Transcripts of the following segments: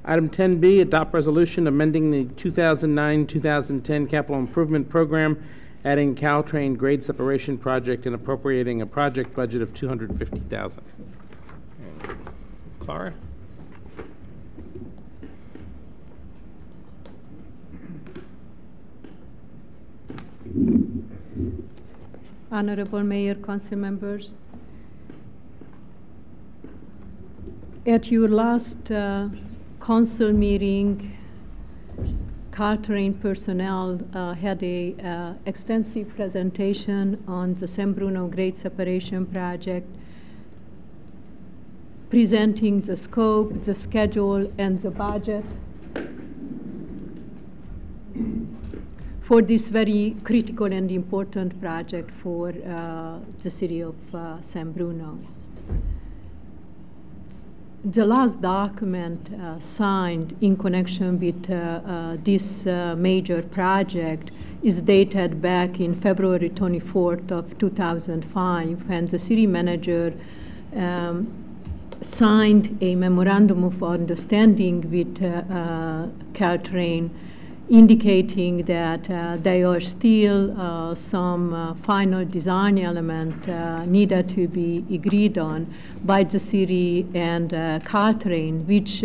Item 10B, adopt resolution amending the 2009-2010 capital improvement program, adding Caltrain grade separation project and appropriating a project budget of $250,000. Clara? Honorable Mayor, Council members, at your last council meeting, Caltrain personnel had a extensive presentation on the San Bruno grade separation project, presenting the scope, the schedule, and the budget for this very critical and important project for the city of San Bruno. The last document signed in connection with this major project is dated back in February 24th of 2005, and the city manager signed a memorandum of understanding with Caltrain, indicating that there are still some final design element needed to be agreed on by the city and Caltrain, which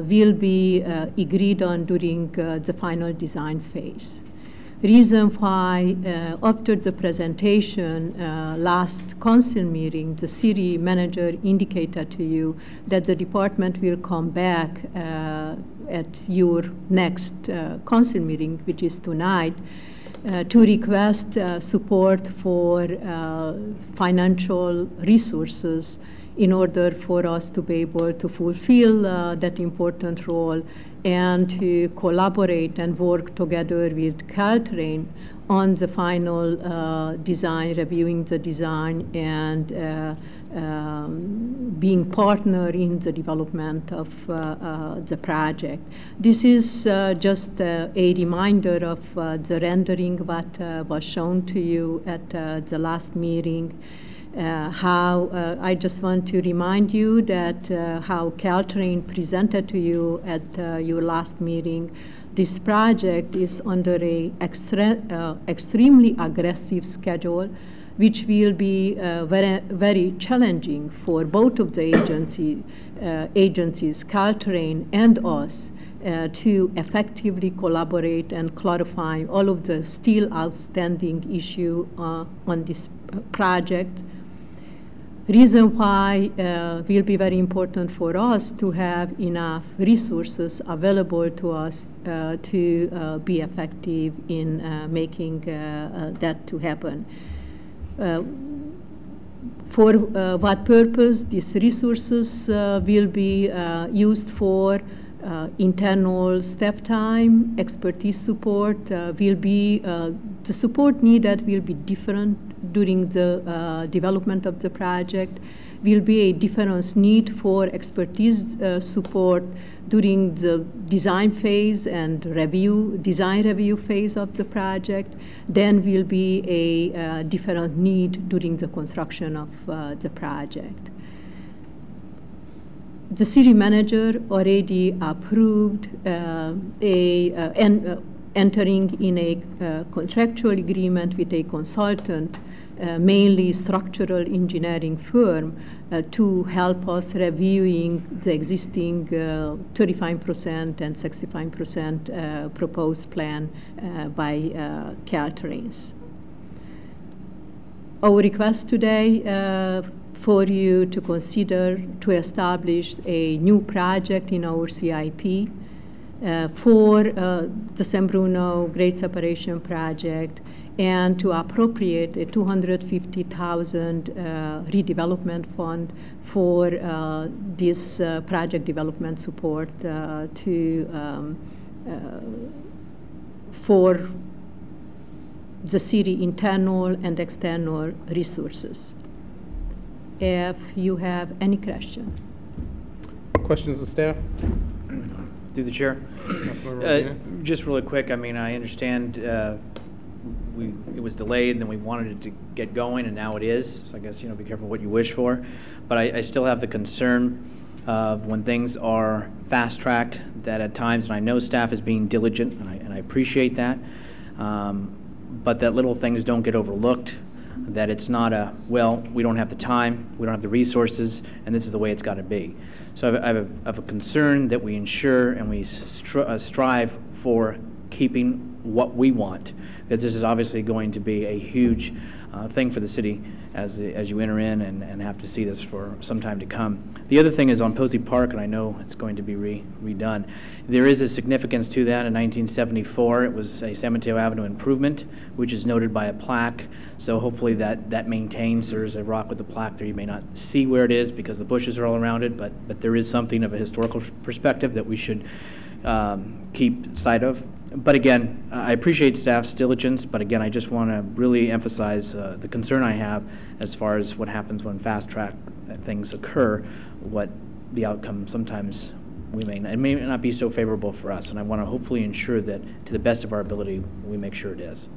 will be agreed on during the final design phase. Reason why, after the presentation last council meeting, the city manager indicated to you that the department will come back at your next council meeting, which is tonight, to request support for financial resources in order for us to be able to fulfill that important role and to collaborate and work together with Caltrain on the final design, reviewing the design, and being partner in the development of the project. This is just a reminder of the rendering what was shown to you at the last meeting. I just want to remind you that how Caltrain presented to you at your last meeting, this project is under a extremely aggressive schedule, which will be very challenging for both of the agencies, Caltrain and us, to effectively collaborate and clarify all of the still outstanding issue on this project. Reason why will be very important for us to have enough resources available to us to be effective in making that to happen. For what purpose these resources will be used for? Internal staff time, expertise support will be, the support needed will be different during the development of the project, will be a different need for expertise support during the design phase and design review phase of the project. Then will be a different need during the construction of the project. The city manager already approved entering in a contractual agreement with a consultant, mainly structural engineering firm, to help us reviewing the existing 35% and 65% proposed plan by Caltrain. Our request today for you to consider to establish a new project in our CIP for the San Bruno grade separation project, and to appropriate a $250,000 redevelopment fund for this project development support for the city internal and external resources. If you have any question. Questions of staff? Through the chair. Just really quick, I mean, I understand it was delayed, and then we wanted it to get going, and now it is. So I guess, be careful what you wish for. But I still have the concern of when things are fast-tracked, that at times, and I know staff is being diligent, and I appreciate that, but that little things don't get overlooked, that it's not a, well, we don't have the time, we don't have the resources, and this is the way it's got to be. So I have a concern that we ensure and we strive for keeping what we want, because this is obviously going to be a huge thing for the city as you enter in and have to see this for some time to come. The other thing is on Posey Park, and I know it's going to be redone. There is a significance to that. In 1974, it was a San Mateo Avenue improvement, which is noted by a plaque. So hopefully that maintains. There's a rock with a plaque there. You may not see where it is because the bushes are all around it, but there is something of a historical perspective that we should keep sight of. But again, I appreciate staff's diligence, but again, I just want to really emphasize the concern I have as far as what happens when fast-track things occur, what the outcome sometimes it may not be so favorable for us, and I want to hopefully ensure that to the best of our ability, we make sure it is.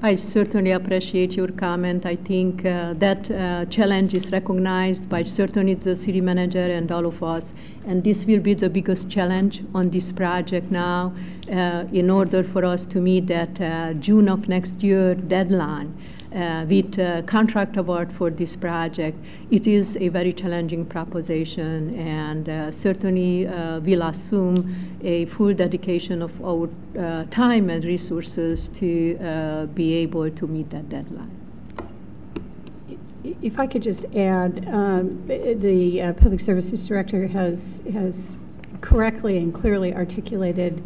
I certainly appreciate your comment. I think that challenge is recognized by certainly the city manager and all of us, and this will be the biggest challenge on this project now in order for us to meet that June of next year deadline with contract award for this project. It is a very challenging proposition, and certainly will assume a full dedication of our time and resources to be able to meet that deadline. If I could just add, the Public Services Director has correctly and clearly articulated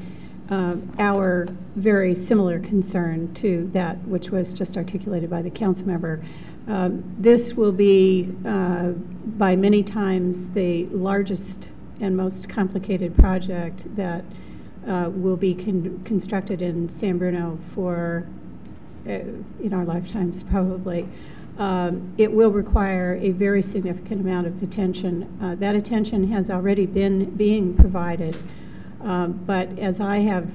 our very similar concern to that which was just articulated by the council member. This will be by many times the largest and most complicated project that will be constructed in San Bruno for in our lifetimes probably. It will require a very significant amount of attention. That attention has already been being provided. But as I have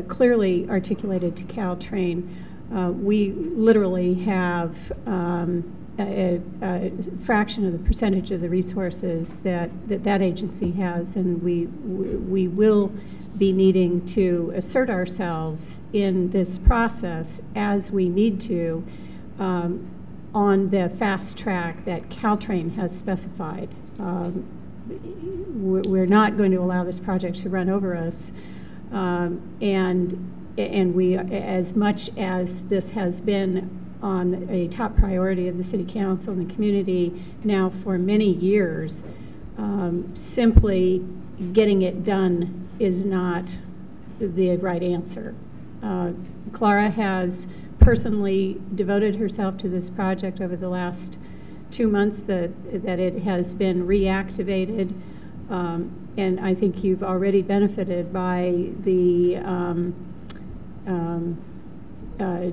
clearly articulated to Caltrain, we literally have a fraction of the percentage of the resources that agency has, and we will be needing to assert ourselves in this process as we need to on the fast track that Caltrain has specified. We're not going to allow this project to run over us, and we, as much as this has been on a top priority of the City Council and the community now for many years, simply getting it done is not the right answer. Clara has personally devoted herself to this project over the last 2 months that it has been reactivated, and I think you've already benefited by the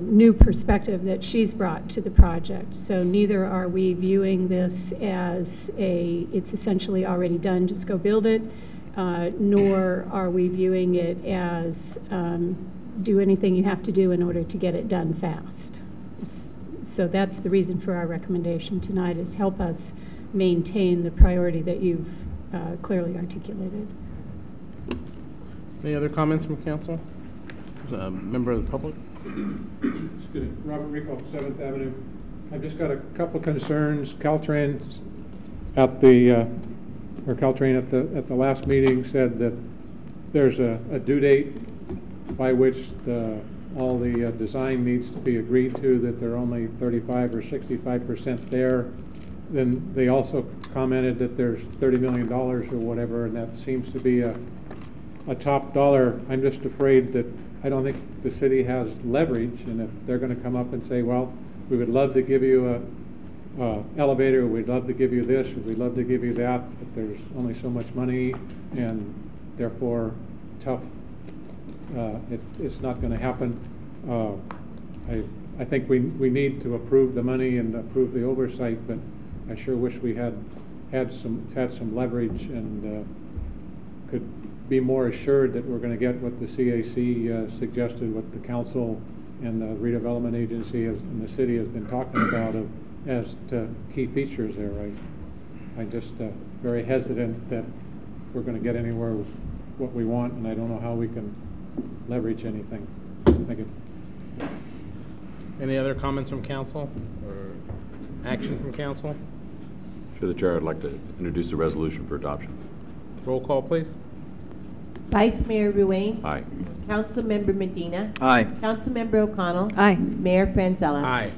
new perspective that she's brought to the project. So neither are we viewing this as it's essentially already done, just go build it, nor are we viewing it as do anything you have to do in order to get it done fast. So that's the reason for our recommendation tonight, is help us maintain the priority that you've clearly articulated. Any other comments from council? A member of the public? Excuse me, Robert Rico, 7th Avenue. I've just got a couple concerns. Caltrain at the last meeting said that there's a due date by which all the design needs to be agreed to, that they're only 35 or 65% there. Then they also commented that there's $30 million or whatever, and that seems to be a top dollar. I'm just afraid that I don't think the city has leverage, and if they're going to come up and say, well, we would love to give you a elevator, we'd love to give you this, or we'd love to give you that, but there's only so much money, and therefore tough. It's not going to happen. I think we need to approve the money and approve the oversight, but I sure wish we had some leverage and could be more assured that we're going to get what the CAC suggested, what the council and the redevelopment agency and the city has been talking about as to key features there. I'm just very hesitant that we're going to get anywhere with what we want, and I don't know how we can leverage anything. Thank you. Any other comments from council or action from council? Through the chair, I'd like to introduce a resolution for adoption. Roll call, please. Vice Mayor Ruane. Aye. Councilmember Medina. Aye. Councilmember O'Connell. Aye. Mayor Franzella. Aye.